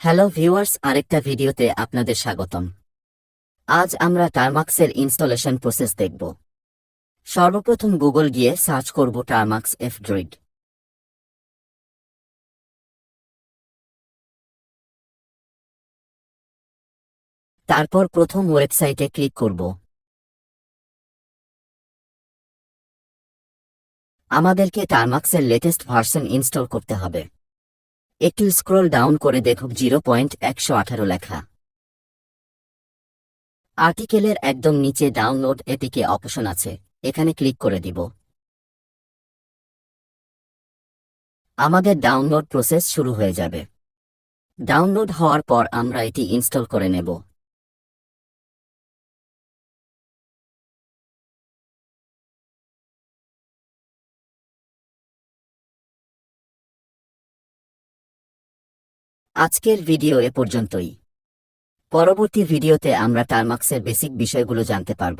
Hello viewers, আরেকটা ভিডিওতে আপনাদের স্বাগতম। আজ আমরা টার্মাক্সের ইনস্টলেশন প্রসেস দেখব। সর্বপ্রথম গুগল গিয়ে সার্চ করব টার্মাক্স F-Droid। তারপর প্রথম ওয়েবসাইটে ক্লিক করব। আমাদেরকে টার্মাক্সের লেটেস্ট ভার্সন ইনস্টল করতে হবে। একটু স্ক্রল ডাউন করে দেখুন 0.118 লেখা। আর্টিকেলের একদম নিচে ডাউনলোড এপিকে অপশন আছে, এখানে ক্লিক করে দিব। আমাদের ডাউনলোড প্রসেস শুরু হয়ে যাবে। ডাউনলোড হওয়ার পর আমরা এটি ইনস্টল করে নেব। আজকের ভিডিও এ পর্যন্তই। পরবর্তী ভিডিওতে আমরা টার্মাক্সের বেসিক বিষয়গুলো জানতে পারব।